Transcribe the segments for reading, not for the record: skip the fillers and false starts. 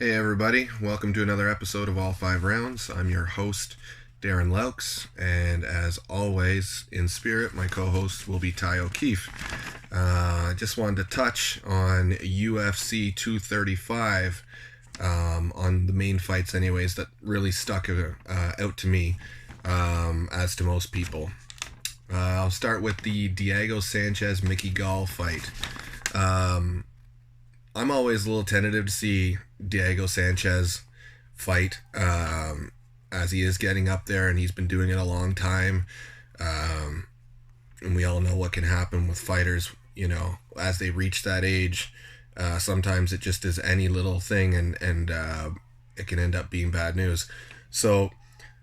Hey everybody, welcome to another episode of All Five Rounds. I'm your host, Darren Laux, and as always, in spirit, my co-host will be Ty O'Keefe. I just wanted to touch on UFC 235, on the main fights anyways, that really stuck out to me, as to most people. I'll start with the Diego Sanchez-Mickey Gall fight. I'm always a little tentative to see Diego Sanchez fight, as he is getting up there and he's been doing it a long time. And we all know what can happen with fighters, as they reach that age. Sometimes it just is any little thing, and it can end up being bad news. So,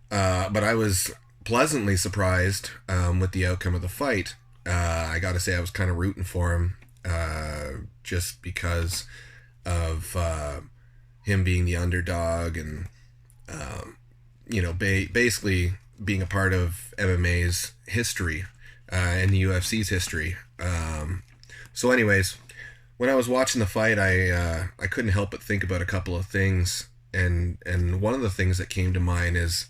but I was pleasantly surprised with the outcome of the fight. I got to say, I was kind of rooting for him, just because of him being the underdog and basically being a part of MMA's history, and the UFC's history. So anyways, when I was watching the fight, I couldn't help but think about a couple of things, and one of the things that came to mind is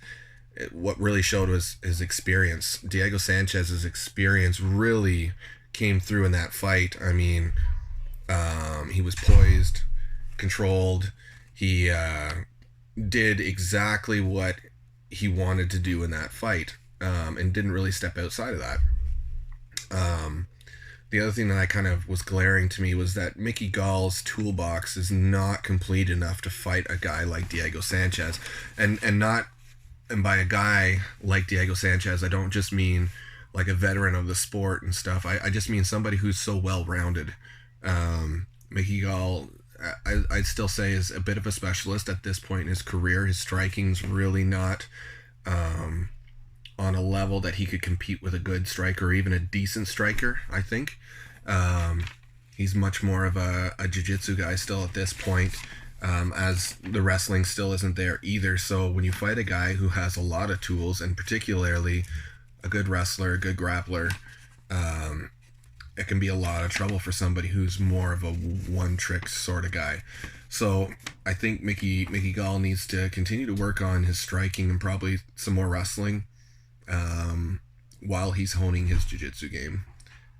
what really showed was his experience. Diego Sanchez's experience really came through in that fight. I mean, he was poised, controlled. He did exactly what he wanted to do in that fight, and didn't really step outside of that. The other thing that I kind of was glaring to me was that Mickey Gall's toolbox is not complete enough to fight a guy like Diego Sanchez, and by a guy like Diego Sanchez, I don't just mean like a veteran of the sport and stuff. I just mean somebody who's so well-rounded. Mickey Gall, I'd still say, is a bit of a specialist at this point in his career. His striking's really not on a level that he could compete with a good striker or even a decent striker, I think. He's much more of a jiu-jitsu guy still at this point, as the wrestling still isn't there either. So when you fight a guy who has a lot of tools, and particularly a good wrestler, a good grappler, it can be a lot of trouble for somebody who's more of a one-trick sort of guy. So I think Mickey Gall needs to continue to work on his striking and probably some more wrestling, while he's honing his jiu-jitsu game.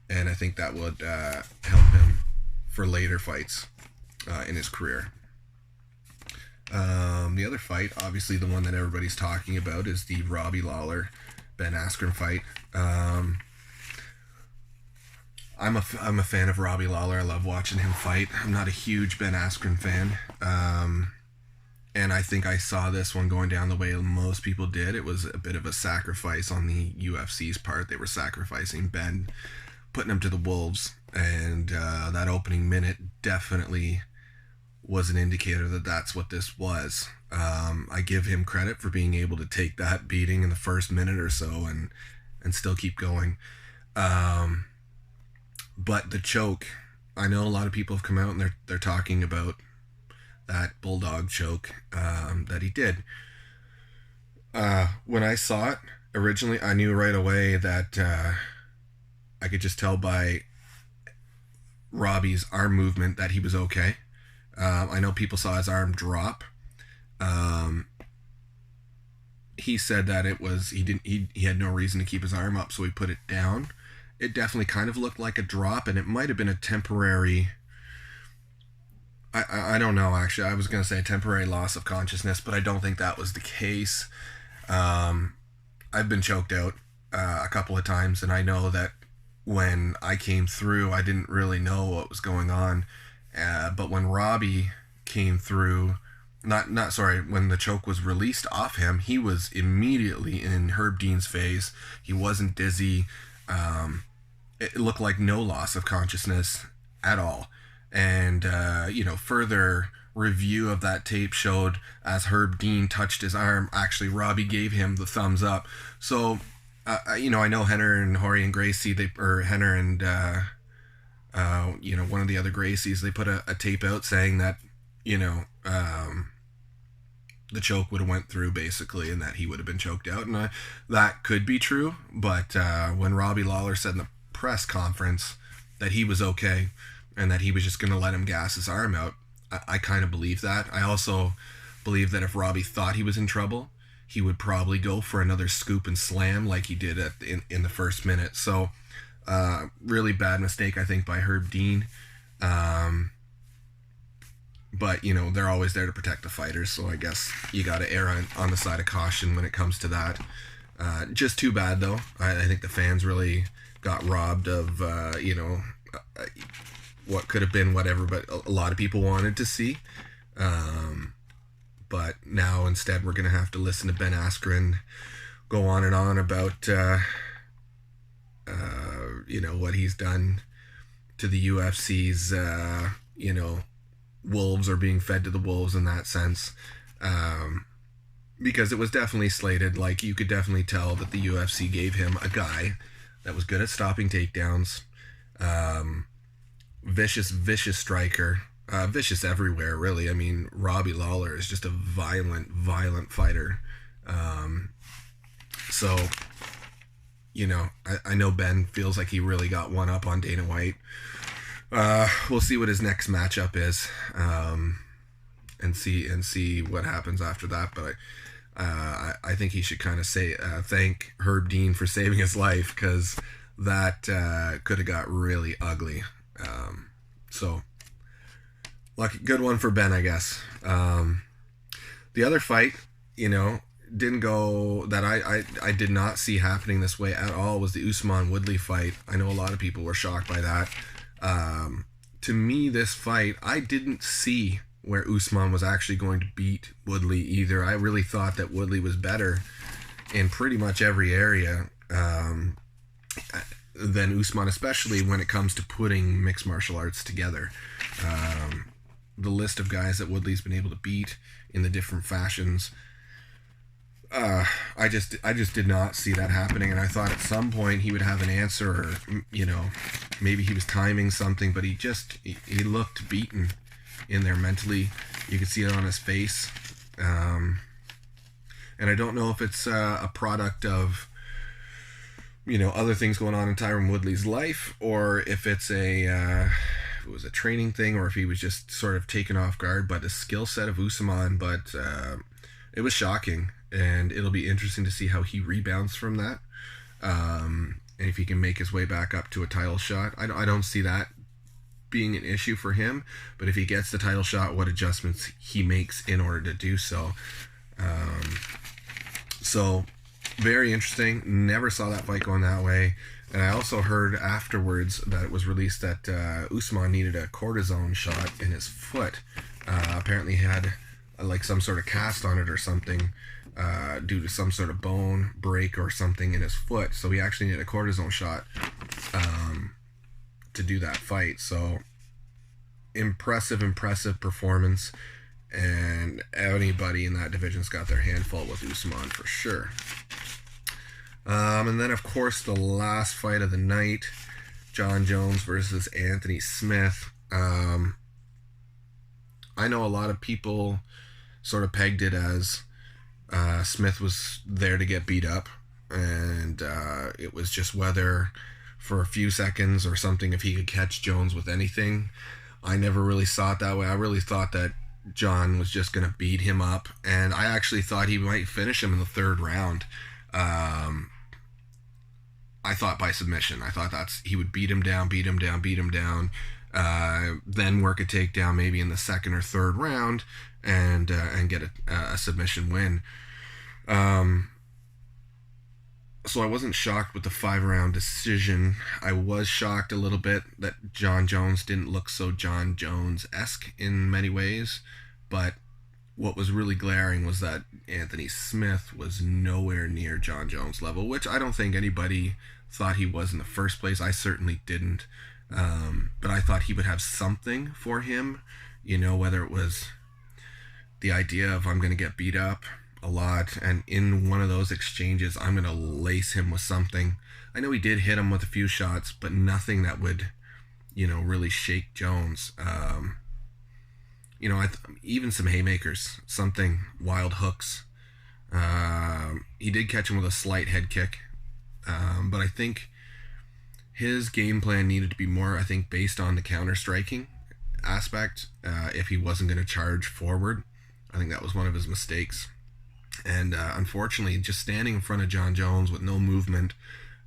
And I think that would help him for later fights in his career. The other fight, obviously the one that everybody's talking about, is the Robbie Lawler Ben Askren fight. I'm a fan of Robbie Lawler. I love watching him fight. I'm not a huge Ben Askren fan. And I think I saw this one going down the way most people did. It was a bit of a sacrifice on the UFC's part. They were sacrificing Ben, putting him to the wolves. And that opening minute definitely was an indicator that that's what this was. I give him credit for being able to take that beating in the first minute or so and still keep going. But the choke, I know a lot of people have come out and they're talking about that bulldog choke that he did. When I saw it originally, I knew right away that I could just tell by Robbie's arm movement that he was okay. I know people saw his arm drop. He said that he had no reason to keep his arm up, so he put it down. It definitely kind of looked like a drop, and it might have been a temporary, I don't know, actually. I was going to say a temporary loss of consciousness, but I don't think that was the case. I've been choked out a couple of times, and I know that when I came through, I didn't really know what was going on. But when Robbie came through, when the choke was released off him, he was immediately in Herb Dean's face. He wasn't dizzy. It looked like no loss of consciousness at all. And, further review of that tape showed as Herb Dean touched his arm, actually Robbie gave him the thumbs up. So, I know Henner and Jorge and Gracie, Henner and, one of the other Gracies, they put a tape out saying that, the choke would have went through basically, and that he would have been choked out. And that could be true, but when Robbie Lawler said in the press conference that he was okay and that he was just going to let him gas his arm out, I kind of believe that. I also believe that if Robbie thought he was in trouble, he would probably go for another scoop and slam like he did in the first minute. So, really bad mistake, I think, by Herb Dean. But, you know, they're always there to protect the fighters, so I guess you got to err on the side of caution when it comes to that. Just too bad, though. I think the fans really got robbed of, what could have been whatever, but a lot of people wanted to see. But now instead we're going to have to listen to Ben Askren go on and on about, what he's done to the UFC's, wolves are being fed to the wolves in that sense. Because it was definitely slated. Like, you could definitely tell that the UFC gave him a guy that was good at stopping takedowns. Vicious striker. Vicious everywhere, really. I mean, Robbie Lawler is just a violent fighter. So, I know Ben feels like he really got one up on Dana White. We'll see what his next matchup is, and see what happens after that. But I think he should kind of say thank Herb Dean for saving his life, because that could have got really ugly. So, lucky, good one for Ben, I guess. The other fight, didn't go, that I did not see happening this way at all, was the Usman Woodley fight. I know a lot of people were shocked by that. To me, this fight, I didn't see where Usman was actually going to beat Woodley either. I really thought that Woodley was better in pretty much every area than Usman, especially when it comes to putting mixed martial arts together. The list of guys that Woodley's been able to beat in the different fashions, I just did not see that happening, and I thought at some point he would have an answer, or maybe he was timing something, but he looked beaten in there mentally. You could see it on his face, and I don't know if it's a product of other things going on in Tyron Woodley's life, or if it's it was a training thing, or if he was just sort of taken off guard by the skill set of Usman. But it was shocking, and it'll be interesting to see how he rebounds from that, and if he can make his way back up to a title shot. I don't see that being an issue for him, but if he gets the title shot, what adjustments he makes in order to do so. So very interesting. Never saw that fight going that way. And I also heard afterwards that it was released that Usman needed a cortisone shot in his foot. Apparently he had like some sort of cast on it or something, due to some sort of bone break or something in his foot. So he actually needed a cortisone shot to do that fight. So impressive performance, and anybody in that division's got their hand full with Usman for sure. And then, of course, the last fight of the night, Jon Jones versus Anthony Smith. I know a lot of people sort of pegged it as Smith was there to get beat up, and it was just whether for a few seconds or something if he could catch Jones with anything. I never really saw it that way. I really thought that Jon was just going to beat him up, and I actually thought he might finish him in the third round. I thought by submission. I thought he would beat him down, then work a takedown maybe in the second or third round, and get a submission win. So I wasn't shocked with the 5-round decision. I was shocked a little bit that Jon Jones didn't look so Jon Jones-esque in many ways, but what was really glaring was that Anthony Smith was nowhere near Jon Jones level, which I don't think anybody thought he was in the first place. I certainly didn't. But I thought he would have something for him, whether it was the idea of I'm going to get beat up a lot, and in one of those exchanges I'm going to lace him with something. I know he did hit him with a few shots, but nothing that would, really shake Jones. Even some haymakers, something, wild hooks. He did catch him with a slight head kick, but I think his game plan needed to be more, based on the counter striking aspect if he wasn't going to charge forward. I think that was one of his mistakes. And unfortunately, just standing in front of Jon Jones with no movement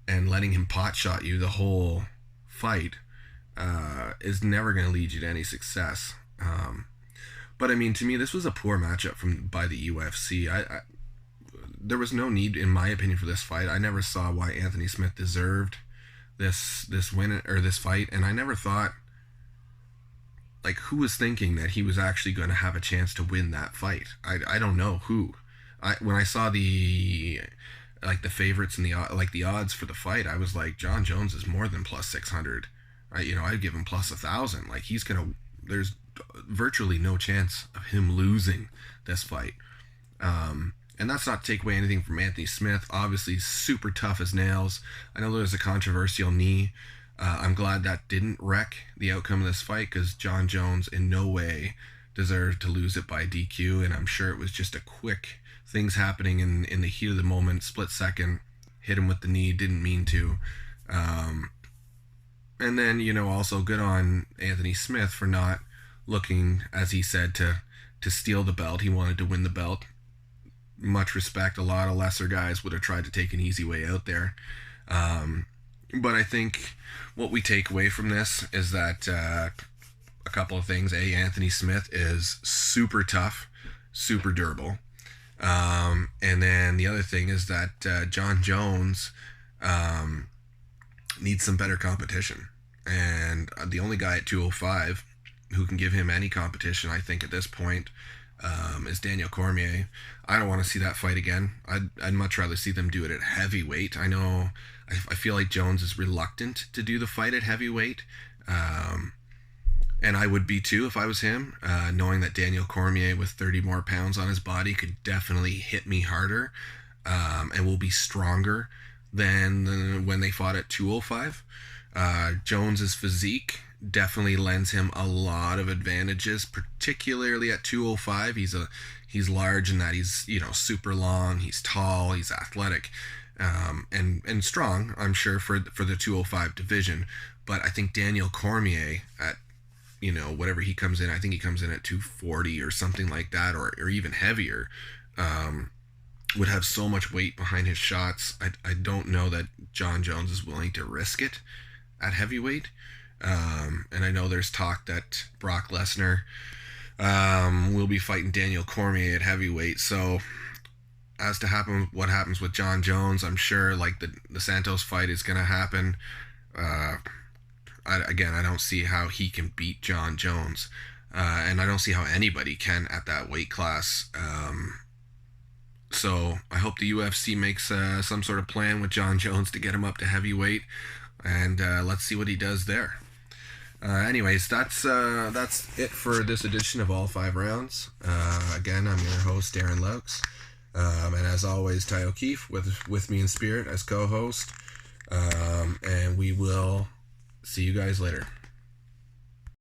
and letting him pot shot you the whole fight is never going to lead you to any success. But I mean, to me, this was a poor matchup by the UFC. There was no need, in my opinion, for this fight. I never saw why Anthony Smith deserved this win or this fight, and I never thought, like, who was thinking that he was actually going to have a chance to win that fight? I don't know who. When I saw the favorites and the odds for the fight, I was like, Jon Jones is more than plus 600. I'd give him plus 1,000. Like, there's virtually no chance of him losing this fight. And that's not to take away anything from Anthony Smith. Obviously, super tough as nails. I know there's a controversial knee. I'm glad that didn't wreck the outcome of this fight, because Jon Jones in no way deserved to lose it by DQ, and I'm sure it was just a quick things happening in the heat of the moment, split second, hit him with the knee, didn't mean to. And then, also good on Anthony Smith for not looking, as he said, to steal the belt. He wanted to win the belt. Much respect. A lot of lesser guys would have tried to take an easy way out there. But I think what we take away from this is that a couple of things. Anthony Smith is super tough, super durable. And then the other thing is that Jon Jones needs some better competition. And the only guy at 205 who can give him any competition, I think, at this point, is Daniel Cormier. I don't want to see that fight again. I'd much rather see them do it at heavyweight. I feel like Jones is reluctant to do the fight at heavyweight. And I would be too if I was him, knowing that Daniel Cormier with 30 more pounds on his body could definitely hit me harder and will be stronger than when they fought at 205. Jones's physique definitely lends him a lot of advantages, particularly at 205. He's large in that he's super long, he's tall, he's athletic, and strong, I'm sure, for the 205 division. But I think Daniel Cormier at whatever he comes in, I think he comes in at 240 or something like that, or even heavier, would have so much weight behind his shots. I don't know that Jon Jones is willing to risk it at heavyweight. And I know there's talk that Brock Lesnar will be fighting Daniel Cormier at heavyweight. So as to what happens with Jon Jones, I'm sure like the Santos fight is going to happen. I don't see how he can beat Jon Jones. And I don't see how anybody can at that weight class. So I hope the UFC makes some sort of plan with Jon Jones to get him up to heavyweight. And let's see what he does there. Anyways, that's it for this edition of All 5 Rounds. Again, I'm your host, Darren Laux. And as always, Ty O'Keefe with me in spirit as co-host. And we will see you guys later.